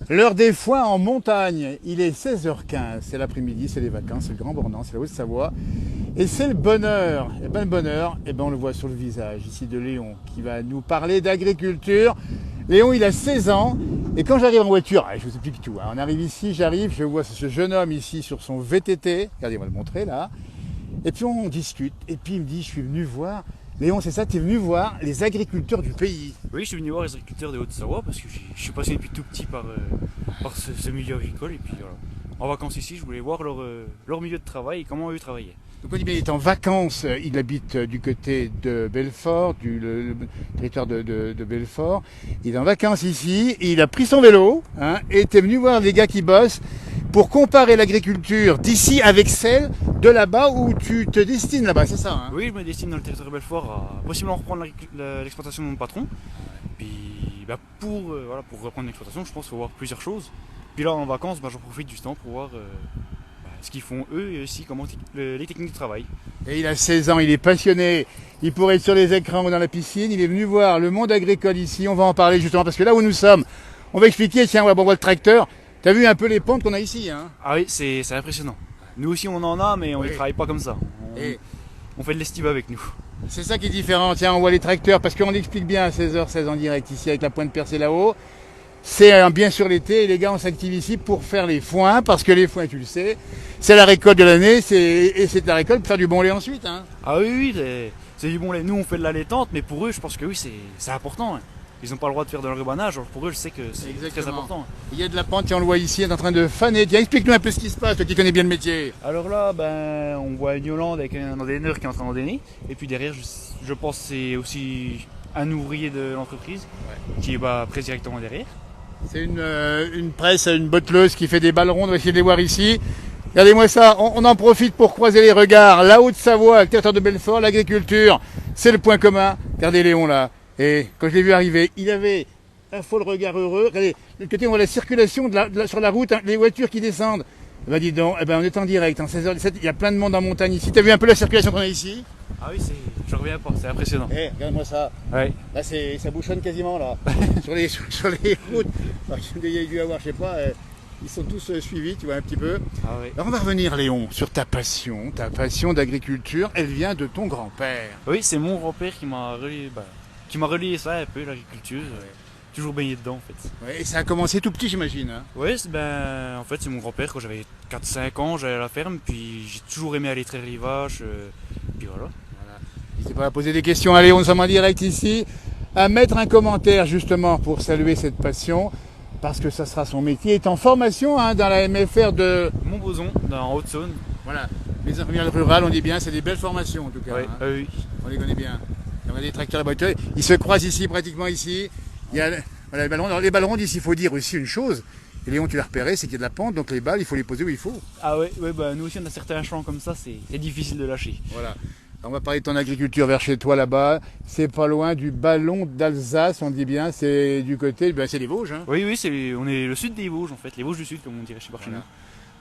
L'heure des foins en montagne, il est 16h15, c'est l'après-midi, c'est les vacances, c'est le Grand Bornand, c'est la Haute-Savoie. Et c'est le bonheur. Et bien le bonheur, on le voit sur le visage ici de Léon, qui va nous parler d'agriculture. Léon, il a 16 ans, et quand j'arrive en voiture, je vous explique tout, on arrive ici, je vois ce jeune homme ici sur son VTT, regardez, on va le montrer là, et puis on discute, et puis il me dit, je suis venu voir, Léon, c'est ça, tu es venu voir les agriculteurs du pays. Oui, je suis venu voir les agriculteurs de Haute-Savoie parce que je suis passionné depuis tout petit par ce milieu agricole. Et puis voilà. En vacances ici, je voulais voir leur milieu de travail et comment eux travaillaient. Donc on dit bien, il est en vacances, il habite du côté de Belfort, le territoire de Belfort. Il est en vacances ici, et il a pris son vélo et est venu voir les gars qui bossent pour comparer l'agriculture d'ici avec celle de là-bas où tu te destines là-bas, c'est ça Oui, je me destine dans le territoire de Belfort à possiblement reprendre l'exploitation de mon patron. Puis pour reprendre l'exploitation, je pense qu'il faut voir plusieurs choses. Puis là, en vacances, j'en profite justement pour voir ce qu'ils font eux et aussi comment les techniques de travail. Et il a 16 ans, il est passionné, il pourrait être sur les écrans ou dans la piscine, il est venu voir le monde agricole ici, on va en parler justement parce que là où nous sommes, on va expliquer, tiens, on voit le tracteur, t'as vu un peu les pentes qu'on a ici Ah oui, c'est impressionnant. Nous aussi on en a, mais on ne travaille pas comme ça. On fait de l'estive avec nous. C'est ça qui est différent, tiens, on voit les tracteurs, parce qu'on explique bien à 16h16 en direct ici avec la pointe percée là-haut. C'est bien sûr l'été et les gars on s'active ici pour faire les foins, parce que les foins tu le sais, c'est la récolte de l'année et c'est la récolte pour faire du bon lait ensuite. Ah oui, c'est du bon lait. Nous on fait de la laitante, mais pour eux je pense que oui c'est important. Ils n'ont pas le droit de faire de l'enrubanage, alors pour eux je sais que c'est très important. Il y a de la pente, tiens, on le voit ici, elle est en train de faner. Tiens, explique-nous un peu ce qui se passe, toi qui connais bien le métier. Alors là, on voit une Yolande avec un endaineur qui est en train d'endainer, et puis derrière je pense que c'est aussi un ouvrier de l'entreprise qui est presse directement derrière. C'est une presse, une botteleuse qui fait des ballerons, on va essayer de les voir ici. Regardez-moi ça, on en profite pour croiser les regards. La Haute-Savoie, le territoire de Belfort, l'agriculture, c'est le point commun. Regardez Léon là. Et quand je l'ai vu arriver, il avait un faux regard heureux. Regardez, de l'autre côté on voit la circulation sur la route, les voitures qui descendent. Dis donc, on est en direct, 16h17, il y a plein de monde en montagne ici. T'as vu un peu la circulation qu'on a ici? Ah oui, je reviens pas, c'est impressionnant. Regarde-moi ça. Ouais. Là, ça bouchonne quasiment là. sur les routes. Il y a dû avoir, je sais pas, ils sont tous suivis, tu vois, un petit peu. Ah oui. Alors on va revenir, Léon, sur ta passion d'agriculture. Elle vient de ton grand-père. Oui, c'est mon grand-père qui m'a relié ça un peu, l'agriculture. Toujours baigné dedans en fait. Ouais, et ça a commencé tout petit, j'imagine. Oui, en fait c'est mon grand-père. Quand j'avais 4-5 ans, j'allais à la ferme, puis j'ai toujours aimé aller traire les vaches, puis voilà. N'hésitez pas à poser des questions à Léon, nous sommes en direct ici, à mettre un commentaire justement pour saluer cette passion, parce que ça sera son métier. Il est en formation dans la MFR de Montbozon, en Haute-Saône. Voilà, les infirmières rurales, on dit bien, c'est des belles formations en tout cas. Oui, oui. On les connaît bien. On a des tracteurs et des ils se croisent ici, pratiquement ici. Il y a les ballons. Alors les ballons, ici, il faut dire aussi une chose. Et Léon, tu l'as repéré, c'est qu'il y a de la pente, donc les balles, il faut les poser où il faut. Ah oui, nous aussi on a certains champs comme ça, c'est difficile de lâcher. Voilà. Alors, on va parler de ton agriculture vers chez toi là-bas. C'est pas loin du ballon d'Alsace, on dit bien, c'est du côté, c'est les Vosges. Oui, on est le sud des Vosges en fait, les Vosges du Sud comme on dirait chez nous.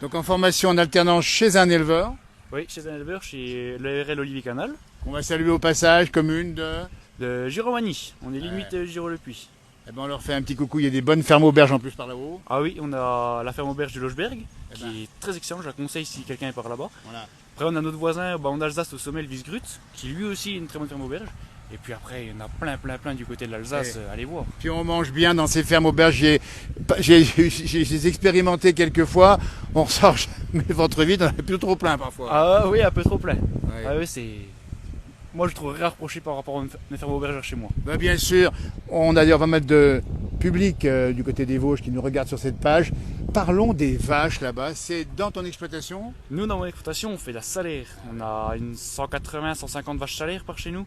Donc en formation en alternance chez un éleveur. Oui, chez un éleveur, chez l'ARL Olivier Canal. On va saluer au passage, commune de Giromagny. On est limite Giro-le-Puy. On leur fait un petit coucou, il y a des bonnes fermes auberges en plus par là-haut. Ah oui, on a la ferme auberge de Lochberg, qui est très excellente, je la conseille si quelqu'un est par là-bas. Voilà. Après on a notre voisin en Alsace au sommet, le Visgrut, qui lui aussi est une très bonne ferme auberge. Et puis après, il y en a plein du côté de l'Alsace, allez voir. Puis on mange bien dans ces fermes auberges, j'ai expérimenté quelques fois, on ressort jamais le ventre vide, on est plutôt trop plein parfois. Ah oui, un peu trop plein. Ouais. Ah oui, moi je trouve rien reproché par rapport à mes fermes auberges chez moi. Bien sûr, on a d'ailleurs pas mal de public du côté des Vosges qui nous regarde sur cette page. Parlons des vaches là-bas, c'est dans ton exploitation? Nous dans mon exploitation on fait de la salaire, on a une 180-150 vaches salaires par chez nous.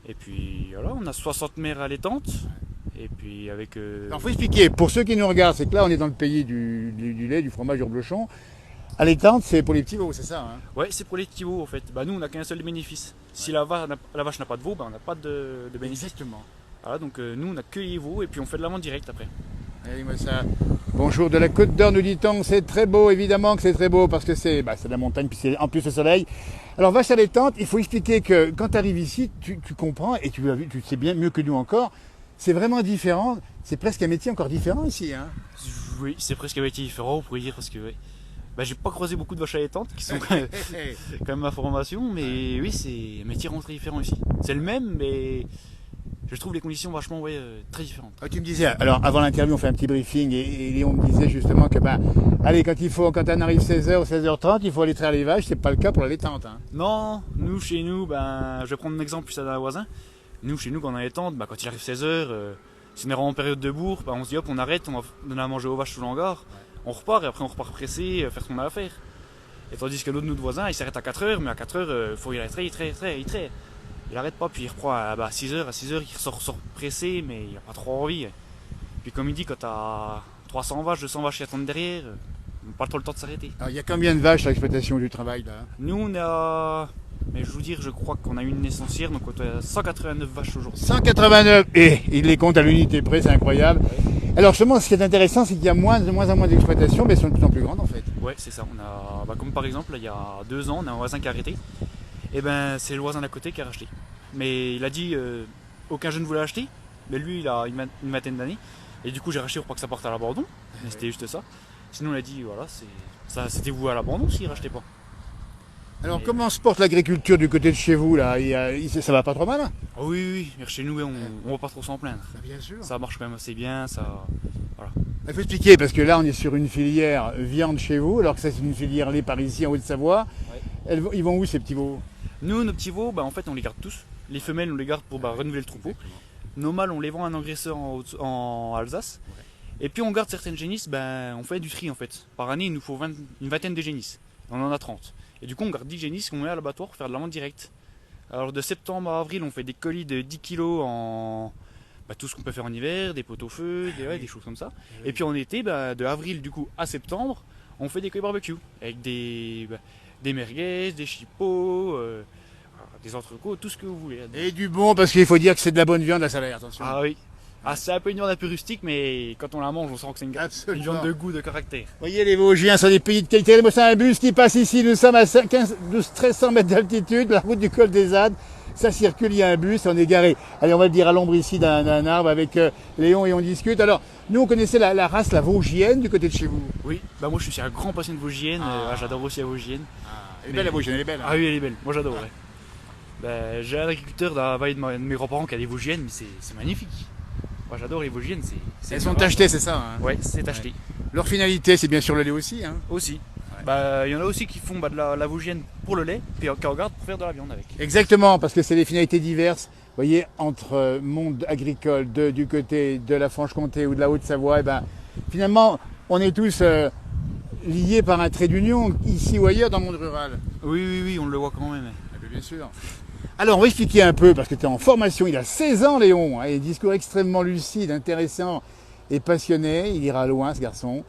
Et puis voilà, on a 60 mères allaitantes. Et puis avec. Alors faut expliquer, pour ceux qui nous regardent, c'est que là on est dans le pays du lait, du fromage, du reblochon. Allaitante, c'est pour les petits veaux, c'est ça Ouais, c'est pour les petits veaux en fait. Nous on n'a qu'un seul bénéfice. Si la vache n'a pas de veaux, on n'a pas de bénéfice. Exactement. Voilà, donc nous on a que les veaux et puis on fait de la vente directe après. Moi ça. Bonjour de la Côte d'Or, nous dit-on, c'est très beau, évidemment que c'est très beau parce que c'est de la montagne, puis c'est en plus le soleil. Alors vache allaitante, il faut expliquer que quand tu arrives ici, tu comprends et tu sais bien mieux que nous encore, c'est vraiment différent. C'est presque un métier encore différent ici. Hein. Oui, c'est presque un métier différent, on pourrait dire, parce que ouais. Bah, j'ai pas croisé beaucoup de vaches allaitantes qui sont quand même ma formation, mais oui, c'est un métier vraiment très différent ici. C'est le même, mais je trouve les conditions vachement très différentes. Ah, tu me disais, alors avant l'interview, on fait un petit briefing et Léon me disait justement que, allez, quand on arrive 16h ou 16h30, il faut aller traire les vaches, c'est pas le cas pour la laitante. Hein. Non, nous, chez nous, je vais prendre un exemple plus à d'un voisin. Nous, chez nous, quand on a laitante, quand il arrive 16h, si on est vraiment en période de bourre, on se dit hop, on arrête, on va donner à manger aux vaches sous l'hangar. On repart et après on repart pressé, faire ce qu'on a à faire. Et tandis que l'autre de notre voisin, il s'arrête à 4h, mais à 4h, faut y aller, il traite. Il arrête pas, puis il reprend à 6h, il ressort pressé, mais il a pas trop envie. Puis comme il dit, quand t'as 300 vaches, 200 vaches qui attendent derrière, on n'a pas trop le temps de s'arrêter. Alors il y a combien de vaches à l'exploitation du travail là? Nous on a, mais je vous dire, je crois qu'on a une naissancière, donc on a 189 vaches aujourd'hui. 189 et il les compte à l'unité près, c'est incroyable. Ouais. Alors justement, ce qui est intéressant, c'est qu'il y a de moins en moins d'exploitations, mais elles sont de plus en plus grandes en fait. Ouais, c'est ça. On a, comme par exemple, là, il y a 2 ans, on a un voisin qui a arrêté. Et c'est le voisin d'à côté qui a racheté. Mais il a dit, aucun jeune voulait acheter. Mais lui, il a une vingtaine d'années. Et du coup, j'ai racheté pour pas que ça parte à l'abandon. Mais c'était juste ça. Sinon, il a dit, voilà, c'était voué à l'abandon s'il rachetait pas. Alors comment se porte l'agriculture du côté de chez vous là? Ça va pas trop mal? Ah oui, chez nous, on va pas trop s'en plaindre. Bien sûr. Ça marche quand même assez bien, voilà. Il faut expliquer, parce que là on est sur une filière viande chez vous, alors que ça c'est une filière lait par ici en Haute-Savoie. Ouais. Ils vont où ces petits veaux? Nous, nos petits veaux, en fait on les garde tous. Les femelles on les garde pour renouveler le troupeau. Nos mâles on les vend à un engraisseur en Alsace. Ouais. Et puis on garde certaines génisses, on fait du tri en fait. Par année il nous faut une vingtaine de génisses. On en a 30. Et du coup on garde 10 génisses qu'on met à l'abattoir pour faire de la vente directe. Alors de septembre à avril on fait des colis de 10 kg en... tout ce qu'on peut faire en hiver, des pots-au-feu, des choses comme ça. Et puis en été, de avril du coup à septembre, on fait des colis barbecue avec des merguez, des chipots, des entrecôtes, tout ce que vous voulez. Et du bon, parce qu'il faut dire que c'est de la bonne viande à salaire, attention. Ah oui. Ah, c'est un peu une viande un peu rustique, mais quand on la mange, on sent que c'est une viande de goût, de caractère. Vous voyez, les Vosgiens sont des pays de qualité. Moi, c'est un bus qui passe ici. Nous sommes à 1300 mètres d'altitude, la route du col des Ades. Ça circule, il y a un bus, on est garé. Allez, on va le dire à l'ombre ici d'un arbre avec Léon et on discute. Alors, nous, on connaissait la race, la Vosgienne, du côté de chez vous. Oui, moi je suis un grand passionné de Vosgienne. J'adore aussi la Vosgienne. Elle est belle, la Vosgienne, elle est belle. Ah oui, elle est belle. Moi, j'adore. Ouais. J'ai un agriculteur dans la vallée de mes grands-parents qui a des Vosgiennes, mais c'est magnifique. Moi j'adore les Vosgiennes. Elles sont achetées, c'est ça hein? Ouais, c'est acheté. Leur finalité, c'est bien sûr le lait aussi. Hein? Aussi. Il y en a aussi qui font de la Vosgienne pour le lait, puis qui en gardent pour faire de la viande avec. Exactement, parce que c'est des finalités diverses. Vous voyez, entre monde agricole du côté de la Franche-Comté ou de la Haute-Savoie, finalement, on est tous liés par un trait d'union, ici ou ailleurs dans le monde rural. Oui, on le voit quand même. Bien sûr. Alors, on va expliquer un peu, parce que tu es en formation, il a 16 ans, Léon, et discours extrêmement lucide, intéressant et passionné. Il ira loin, ce garçon.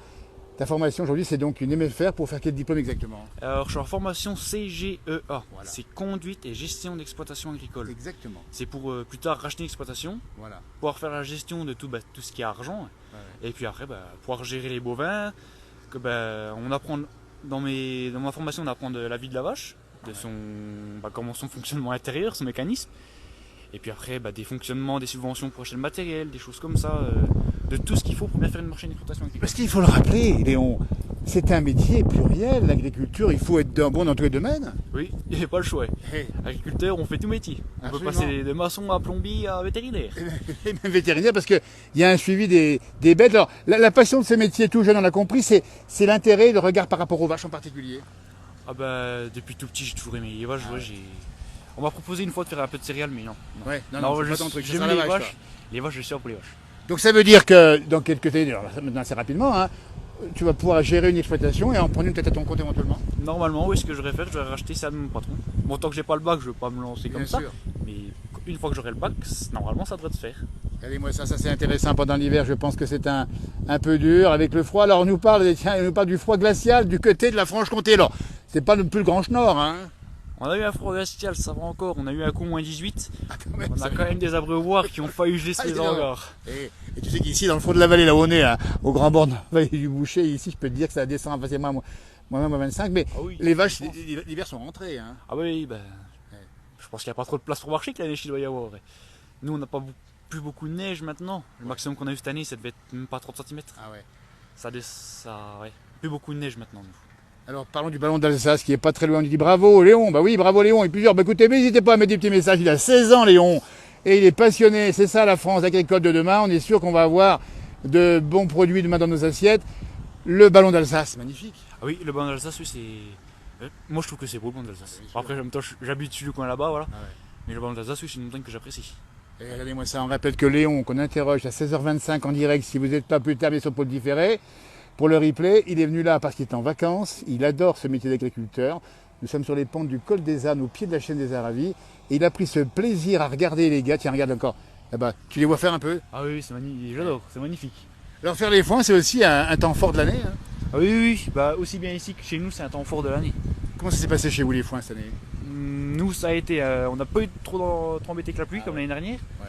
Ta formation aujourd'hui, c'est donc une MFR pour faire quel diplôme exactement? Alors, je suis en formation CGEA. Voilà. C'est conduite et gestion d'exploitation agricole. Exactement. C'est pour plus tard racheter une exploitation, pouvoir faire la gestion de tout ce qui est argent, et puis après, pouvoir gérer les bovins. On apprend dans ma formation, on apprend de la vie de la vache, de comment son fonctionnement intérieur, son mécanisme. Et puis après, des fonctionnements, des subventions pour acheter le matériel, des choses comme ça, de tout ce qu'il faut pour bien faire une exploitation agricole. Parce qu'il faut le rappeler, Léon, c'est un métier pluriel, l'agriculture, il faut être bon dans tous les domaines. Oui, il n'y a pas le choix. Agriculteur, on fait tout métier. On peut passer de maçon à plombier à vétérinaire. Et même vétérinaire, parce qu'il y a un suivi des bêtes. Alors, la passion de ces métiers, tout jeune, on l'a compris, c'est l'intérêt, le regard par rapport aux vaches en particulier. Depuis tout petit, j'ai toujours aimé les vaches. On m'a proposé une fois de faire un peu de céréales, mais non. Non, c'est pas ton truc. J'aime les vaches. Les vaches, je suis pour les vaches. Donc ça veut dire que dans quelques années, maintenant assez rapidement, tu vas pouvoir gérer une exploitation et en prendre une peut-être à ton compte éventuellement. Normalement, oui, ce que j'aurais fait, je vais racheter ça de mon patron. Bon, tant que j'ai pas le bac, je vais pas me lancer comme ça. Mais une fois que j'aurai le bac, normalement, ça devrait se faire. Regardez-moi ça c'est intéressant pendant l'hiver. Je pense que c'est un peu dur avec le froid. Alors on nous parle du froid glacial du côté de la Franche-Comté. Alors c'est pas le plus grand nord, hein. On a eu un froid glacial, ça va encore. On a eu un coup moins 18. On a quand même des abreuvoirs qui ont failli geler les hangars. Et tu sais qu'ici, dans le fond de la vallée, là où on est, au grand bord de la vallée du Boucher, ici, je peux te dire que ça descend facilement à moins 25. Mais les vaches, l'hiver sont rentrées. Hein. Ah oui, je pense qu'il n'y a pas trop de place pour marcher que la neige il doit y avoir. Nous, on n'a pas plus beaucoup de neige maintenant. Le maximum qu'on a eu cette année, ça devait être même pas 30 cm. Ah ouais. Ouais. Plus beaucoup de neige maintenant, nous. Alors parlons du ballon d'Alsace qui est pas très loin. On dit bravo Léon, bah oui bravo Léon et plusieurs. Bah écoutez, n'hésitez pas à mettre des petits messages. Il a 16 ans Léon et il est passionné. C'est ça la France agricole de demain. On est sûr qu'on va avoir de bons produits demain dans nos assiettes. Le ballon d'Alsace, magnifique. Ah oui, le ballon d'Alsace, oui, c'est. Moi, je trouve que c'est beau le ballon d'Alsace. Après, j'habite sur le coin là-bas, voilà. Ah ouais. Mais le ballon d'Alsace, oui, c'est une montagne que j'apprécie. Et regardez-moi ça, on rappelle que Léon, qu'on interroge à 16h25 en direct, si vous n'êtes pas plus tard, mais sur Paul Différé, pour le replay, il est venu là parce qu'il est en vacances, il adore ce métier d'agriculteur. Nous sommes sur les pentes du col des Ânes, au pied de la chaîne des Aravis, et il a pris ce plaisir à regarder les gars. Tiens, regarde encore, là-bas, tu les vois faire un peu. Ah oui, c'est magnifique, j'adore, c'est magnifique. Alors faire les foins, c'est aussi un temps fort de l'année. Hein. Ah oui, bah aussi bien ici que chez nous, c'est un temps fort de l'année. Comment ça s'est passé chez vous les foins cette année? Nous, ça a été, on n'a pas eu trop embêté que la pluie comme l'année dernière. Ouais.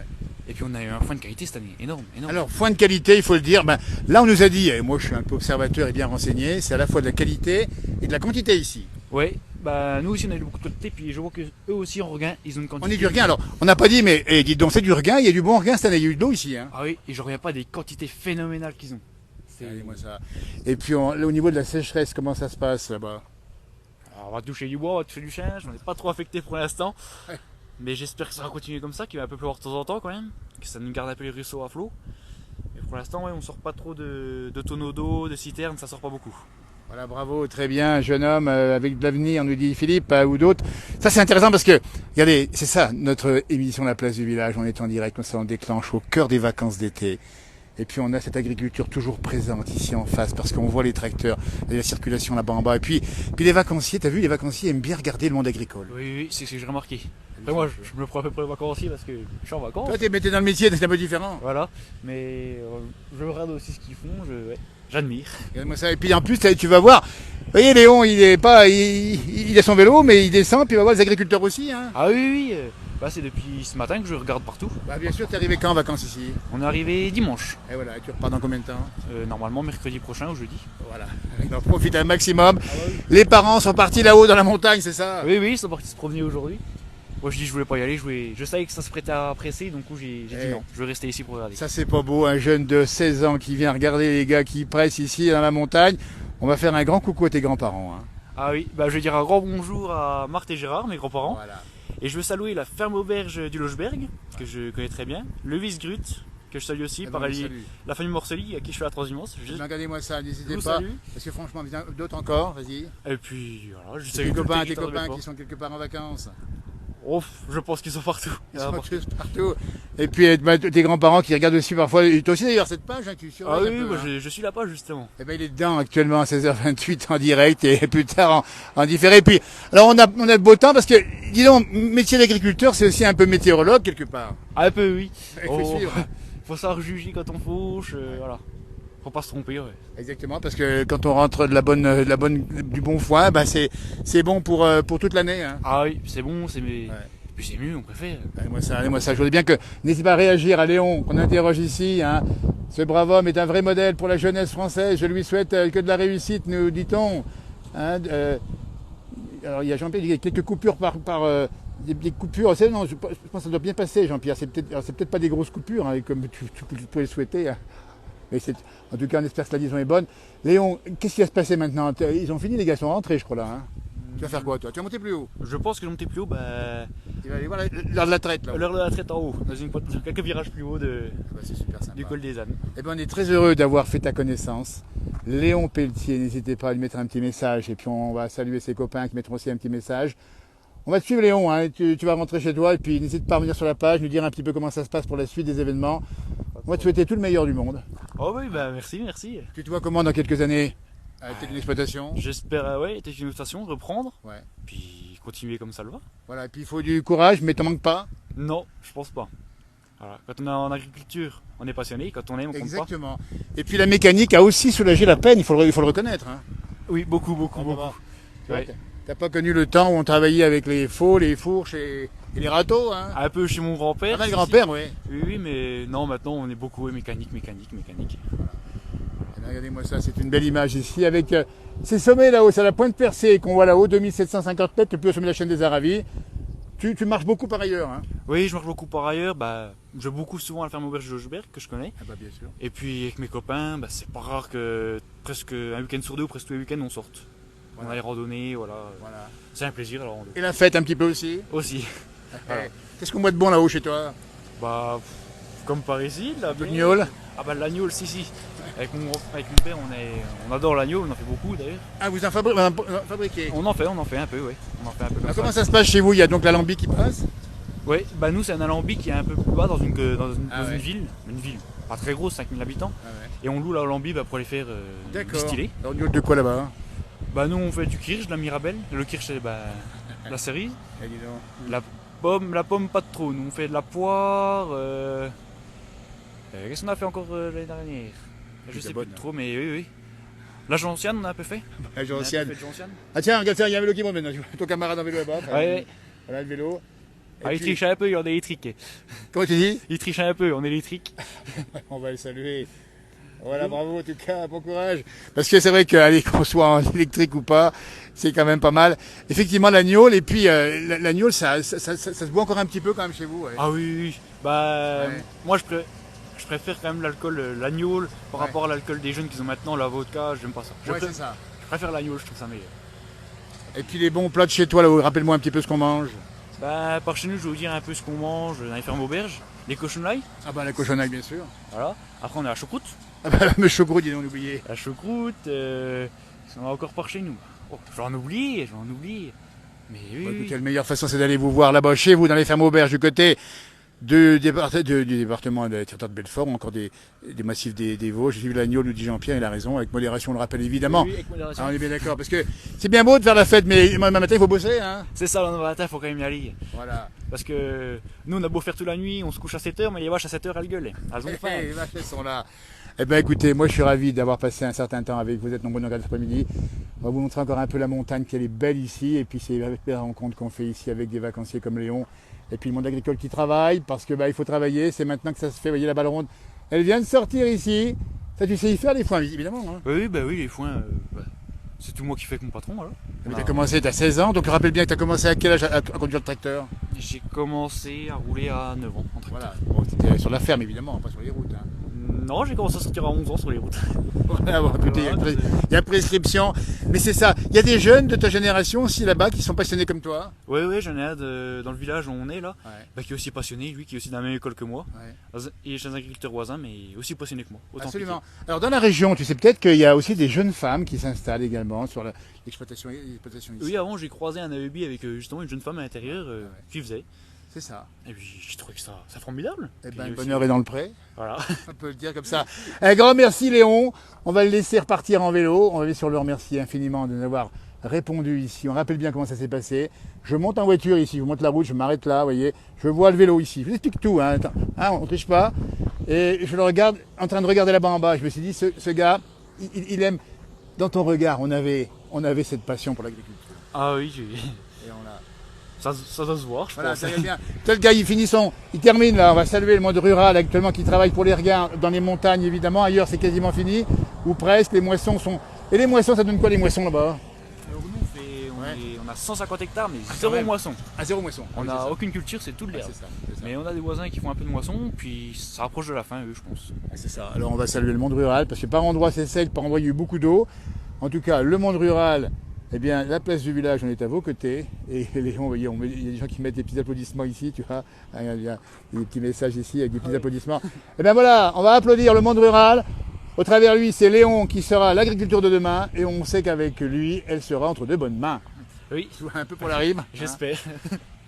Et puis on a eu un foin de qualité cette année, énorme. Alors, foin de qualité, il faut le dire, là on nous a dit, et moi je suis un peu observateur et bien renseigné, c'est à la fois de la qualité et de la quantité ici. Ouais, bah nous aussi on a eu beaucoup de quantité, puis je vois que eux aussi en regain, ils ont une quantité. On est du regain, alors on n'a pas dit, mais dites donc c'est du regain, il y a du bon regain cette année, il y a eu de l'eau ici. Hein. Ah oui, et je reviens pas des quantités phénoménales qu'ils ont. Regardez-moi ça. Et puis au niveau de la sécheresse, comment ça se passe là-bas? Alors, on va toucher du bois, on va toucher du change, on n'est pas trop affecté pour l'instant. Ouais. Mais j'espère que ça va continuer comme ça, qu'il va un peu pleuvoir de temps en temps quand même, que ça nous garde un peu les ruisseaux à flot. Mais pour l'instant, ouais, on sort pas trop de tonneaux d'eau, de citernes, ça sort pas beaucoup. Voilà, bravo, très bien, jeune homme, avec de l'avenir, nous dit Philippe, ou d'autres. Ça c'est intéressant parce que, regardez, c'est ça, notre émission La Place du Village, on est en direct, comme ça on déclenche au cœur des vacances d'été. Et puis on a cette agriculture toujours présente ici en face parce qu'on voit les tracteurs, la circulation là-bas en bas. Et puis les vacanciers, t'as vu, les vacanciers aiment bien regarder le monde agricole. Oui, c'est ce que j'ai remarqué. Après moi, je me prends à peu près les vacanciers parce que je suis en vacances. Toi, t'es dans le métier, c'est un peu différent. Voilà, mais je regarde aussi ce qu'ils font, j'admire. Regarde-moi ça. Et puis en plus, tu vas voir, vous voyez, Léon, il a son vélo, mais il descend, puis il va voir les agriculteurs aussi. Hein. Ah oui, bah, c'est depuis ce matin que je regarde partout. Bah, bien sûr, t'es arrivé quand en vacances ici? On est arrivé dimanche. Et voilà, et tu repars dans combien de temps? Normalement mercredi prochain ou jeudi. Voilà, on en profite un maximum. Ah bah oui. Les parents sont partis là-haut dans la montagne, c'est ça? Oui, ils sont partis se promener aujourd'hui. Moi je dis je voulais pas y aller, je savais que ça se prêtait à presser, donc j'ai dit non, je vais rester ici pour regarder. Ça c'est pas beau, un jeune de 16 ans qui vient regarder les gars qui pressent ici dans la montagne. On va faire un grand coucou à tes grands-parents. Hein. Ah oui, bah je vais dire un grand bonjour à Marthe et Gérard, mes grands-parents. Voilà. Et je veux saluer la ferme auberge du Logeberg, que je connais très bien, le Wiesgrut, que je salue aussi, pareil, la famille Morcely, à qui je fais la transhumance. Regardez-moi ça, n'hésitez pas, salue. parce que franchement, d'autres encore, vas-y. Et puis voilà, je Tes salue copains de qui sont quelque part en vacances. Oh, je pense qu'ils sont partout. Ils sont tous partout. Et puis tes grands-parents qui regardent aussi parfois, et toi aussi d'ailleurs cette page, hein, tu surveilles. Ah oui, un peu, moi hein. je suis là-bas justement. Eh ben il est dedans actuellement à 16h28 en direct et plus tard en différé. Puis alors on a de beau temps parce que dis donc métier d'agriculteur c'est aussi un peu météorologue quelque part. Ah, un peu oui. Il faut suivre. Faut savoir juger quand on fauche, voilà. Faut pas se tromper, ouais. Exactement, parce que quand on rentre du bon foin, bah c'est bon pour toute l'année. Hein. Ah oui, c'est bon, puis c'est mieux, on préfère. Allez-moi ça, je voudrais bien que n'hésitez pas à réagir à Léon, qu'on interroge ici. Hein. Ce brave homme est un vrai modèle pour la jeunesse française. Je lui souhaite que de la réussite, nous dit-on. Hein, alors il y a Jean-Pierre, il y a quelques coupures des coupures. Non, je pense que ça doit bien passer, Jean-Pierre. C'est peut-être pas des grosses coupures, hein, comme tu peux le souhaiter. Hein. Mais en tout cas, on espère que la liaison est bonne. Léon, qu'est-ce qui va se passer maintenant? Ils ont fini, les gars sont rentrés, je crois, là. Hein. Tu vas faire quoi, toi? Tu vas monter plus haut? Je pense que je vais monter plus haut, Il va aller voir l'heure de la traite, là. L'heure de la traite en haut, dans quelques virages plus haut c'est super sympa. du col des Ânes. Eh ben, on est très heureux d'avoir fait ta connaissance. Léon Pelletier, n'hésitez pas à lui mettre un petit message. Et puis, on va saluer ses copains qui mettront aussi un petit message. On va te suivre, Léon. Hein. Tu vas rentrer chez toi. Et puis, n'hésite pas à revenir sur la page, nous dire un petit peu comment ça se passe pour la suite des événements. On va te souhaiter tout le meilleur du monde. Oh oui, bah merci. Tu te vois comment dans quelques années? Avec une exploitation? J'espère, être une exploitation, reprendre. Ouais. Puis continuer comme ça le va. Voilà, et puis il faut du courage, mais t'en manques pas? Non, je pense pas. Voilà. Quand on est en agriculture, on est passionné. Quand on aime, on compte pas. Exactement. Et puis la mécanique a aussi soulagé la peine, il faut le reconnaître. Hein. Oui, beaucoup. Ouais. T'as pas connu le temps où on travaillait avec les faux, les fourches et les râteaux, hein? Un peu chez mon grand-père. Ah, le grand-père, oui. Oui, mais non, maintenant on est beaucoup mécanique. Regardez-moi ça, c'est une belle image ici avec ces sommets là-haut, c'est la pointe percée qu'on voit là-haut, 2750 mètres, le plus haut sommet de la chaîne des Aravis. Tu marches beaucoup par ailleurs, hein? Oui, je marche beaucoup par ailleurs. Je vais beaucoup souvent à la ferme auberge de Jogeberg, que je connais. Ah bah bien sûr. Et puis avec mes copains, c'est pas rare que presque un week-end sur deux ou presque tous les week-ends on sorte. On a les randonnées, voilà. C'est un plaisir la rando. Et la fête un petit peu aussi? Aussi. Voilà. Qu'est-ce qu'on boit de bon là-haut chez toi? Comme par ici, la L'agneau? Ah l'agneau, si. Avec mon père, on adore l'agneau, on en fait beaucoup d'ailleurs. Ah, vous en fabriquez? On en fait un peu, oui. On en fait un peu comme Alors, ça. comment ça se passe chez vous? Il y a donc l'alambic qui passe? Oui, nous c'est un alambic qui est un peu plus bas dans une ouais. une ville pas très grosse, 5000 habitants. Ah ouais. Et on loue l'alambic pour les faire distiller. Alors, de quoi là-bas? Nous on fait du kirsch, de la mirabelle. Le kirsch c'est la cerise. Eh, dis donc. La pomme pas de trop. Nous on fait de la poire. Qu'est-ce qu'on a fait encore l'année dernière? Je sais plus trop, mais oui. La gentiane on a un peu fait. La gentiane. On a un peu fait de gentiane. Ah tiens, regarde ça, il y a un vélo qui monte maintenant. Ton camarade en vélo là-bas. Ouais. Voilà le vélo. Il triche un peu, il est en électrique. Comment tu dis? Il triche un peu, en électrique. On va le saluer. Voilà, bravo en tout cas, bon courage. Parce que c'est vrai qu'on soit en électrique ou pas, c'est quand même pas mal. Effectivement, l'agneau, et puis l'agneau, ça se boit encore un petit peu quand même chez vous. Ouais. Ah oui. Moi je préfère quand même l'alcool, l'agneau par rapport à l'alcool des jeunes qu'ils ont maintenant, la vodka, j'aime pas ça. C'est ça. Je préfère l'agneau, je trouve ça meilleur. Et puis les bons plats de chez toi, là, rappelle-moi un petit peu ce qu'on mange. Par chez nous, je vais vous dire un peu ce qu'on mange dans les fermes auberges. Les cochonailles. Ah la cochonaille, bien sûr. Voilà. Après, on a la choucroute. Ah le choucroute, dis donc, on oublié. La choucroute, on a encore par chez nous. Oh, j'en oublie. Mais oui. Écoutez, la meilleure façon, c'est d'aller vous voir là-bas, chez vous, dans les fermes auberges, du côté du département de territoire de Belfort, ou encore des massifs des Vosges. J'ai vu l'agneau, nous dit Jean-Pierre, il a raison, avec modération, on le rappelle évidemment. Oui, avec modération. On est bien d'accord, parce que c'est bien beau de faire la fête, mais demain matin, il faut bosser, hein. C'est ça, le lendemain matin, il faut quand même y aller. Voilà. Parce que nous, on a beau faire toute la nuit, on se couche à 7h, mais les vaches à 7h, elles gueulent. Elles ont faim. Les vaches, elles sont là. Eh bien, écoutez, moi, je suis ravi d'avoir passé un certain temps avec vous. Vous êtes nombreux dans cet après-midi. On va vous montrer encore un peu la montagne, qu'elle est belle ici. Et puis, c'est avec les rencontres qu'on fait ici avec des vacanciers comme Léon. Et puis, le monde agricole qui travaille, parce que il faut travailler. C'est maintenant que ça se fait. Vous voyez la balle ronde. Elle vient de sortir ici. Ça, tu sais y faire, les foins, évidemment. Hein. Oui, les foins, c'est tout moi qui fais avec mon patron, voilà. Mais tu as commencé, tu as 16 ans. Donc, rappelle bien que tu as commencé à quel âge à conduire le tracteur? J'ai commencé à rouler à 9 ans en tracteur. Voilà. Bon, tu étais sur la ferme, évidemment, pas sur les routes. Hein. Non, j'ai commencé à sortir à 11 ans sur les routes. Voilà, bon, écoutez, il y a prescription. Mais c'est ça. Il y a des jeunes de ta génération aussi là-bas qui sont passionnés comme toi. Oui, j'en ai un dans le village où on est là, qui est aussi passionné, lui qui est aussi dans la même école que moi. Ouais. Il est chez un agriculteur voisin, mais aussi passionné que moi. Absolument. Alors dans la région, tu sais peut-être qu'il y a aussi des jeunes femmes qui s'installent également sur l'exploitation ici. Oui, avant j'ai croisé un AEB avec justement une jeune femme à l'intérieur qui faisait. C'est ça. Et puis j'ai trouvé que ça formidable. Eh ben, le bonheur est dans le pré. Voilà. On peut le dire comme ça. Un grand merci Léon. On va le laisser repartir en vélo. On va bien sûr le remercier infiniment de nous avoir répondu ici. On rappelle bien comment ça s'est passé. Je monte en voiture ici, je monte la route, je m'arrête là, vous voyez. Je vois le vélo ici. Je vous explique tout, hein. On ne triche pas. Et je le regarde, en train de regarder là-bas en bas. Je me suis dit, ce gars, il aime. Dans ton regard, on avait cette passion pour l'agriculture. Ah oui, Et on a... Ça doit se voir, je voilà, pense. Ça va bien. Tel gars, il termine là. On va saluer le monde rural actuellement qui travaille pour les regains dans les montagnes évidemment. Ailleurs, c'est quasiment fini ou presque. Les moissons sont. Et les moissons, ça donne quoi les moissons là-bas? Alors nous, on a 150 hectares, mais zéro moisson. Ah, zéro moisson. On n'a aucune culture, c'est tout de l'herbe. Mais on a des voisins qui font un peu de moisson, puis ça rapproche de la fin, eux, je pense. C'est ça. Alors on va saluer le monde rural parce que par endroits c'est sec, par endroits il y a eu beaucoup d'eau. En tout cas, le monde rural. Eh bien, la place du village, on est à vos côtés. Et Léon, vous voyez, il y a des gens qui mettent des petits applaudissements ici, tu vois. Il y a des petits messages ici avec des petits applaudissements. Eh bien voilà, on va applaudir le monde rural. Au travers lui, c'est Léon qui sera l'agriculture de demain. Et on sait qu'avec lui, elle sera entre de bonnes mains. Oui. Un peu pour la rime. J'espère.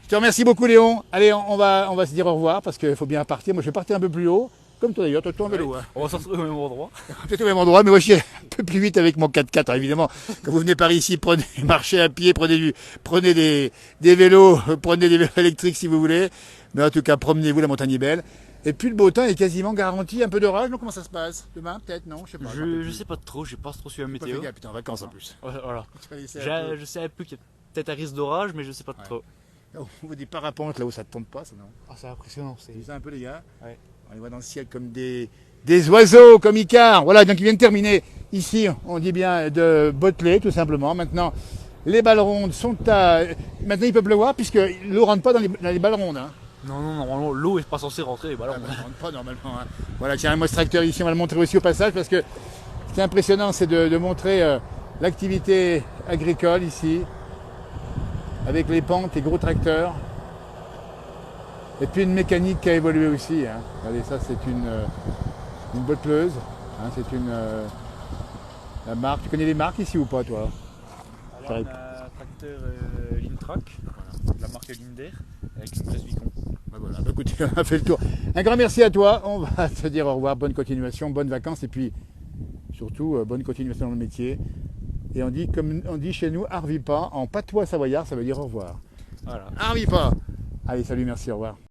Je te remercie beaucoup, Léon. Allez, on va se dire au revoir parce qu'il faut bien partir. Moi, je vais partir un peu plus haut. Comme toi d'ailleurs, toi en vélo. Hein. On va se retrouver au même endroit. Peut-être au même endroit, mais moi je suis un peu plus vite avec mon 4x4. Alors, évidemment, quand vous venez par ici, marchez à pied, prenez des vélos, prenez des vélos électriques si vous voulez. Mais en tout cas, promenez-vous, la montagne est belle. Et puis le beau temps est quasiment garanti. Un peu d'orage, donc comment ça se passe? Demain, peut-être, non? Je sais pas. Je sais pas trop, j'ai pas trop suivi la météo. Putain, en vacances en plus. Voilà. Je sais un peu qu'il y a peut-être un risque d'orage, mais je sais pas trop. On voit des parapentes là où ça ne tombe pas, ça non? Ah, c'est impressionnant. C'est ça un peu, les gars? Ouais. On les voit dans le ciel comme des oiseaux, comme Icare. Voilà, donc ils viennent de terminer ici, on dit bien de Botley, tout simplement. Maintenant, Les balles rondes sont à... Maintenant il peut pleuvoir puisque l'eau ne rentre pas dans les balles rondes. Hein. Non, normalement l'eau est pas censée rentrer les ballons. Elle ne rentre pas normalement. Hein. Voilà, tiens, un mot tracteur ici, on va le montrer aussi au passage parce que ce qui est impressionnant, c'est de montrer l'activité agricole ici, avec les pentes et gros tracteurs. Et puis une mécanique qui a évolué aussi. Hein. Regardez, ça c'est une botteleuse. Hein, c'est la marque. Tu connais les marques ici ou pas, toi? Là, on a un tracteur Lintrac, voilà, de la marque Linder, avec une presse Vicon. Voilà, bah, écoute, on a fait le tour. Un grand merci à toi. On va te dire au revoir, bonne continuation, bonnes vacances et puis surtout bonne continuation dans le métier. Et on dit, comme on dit chez nous, arvi pas. En patois savoyard, ça veut dire au revoir. Voilà. Arvi pas. Allez, salut, merci, au revoir.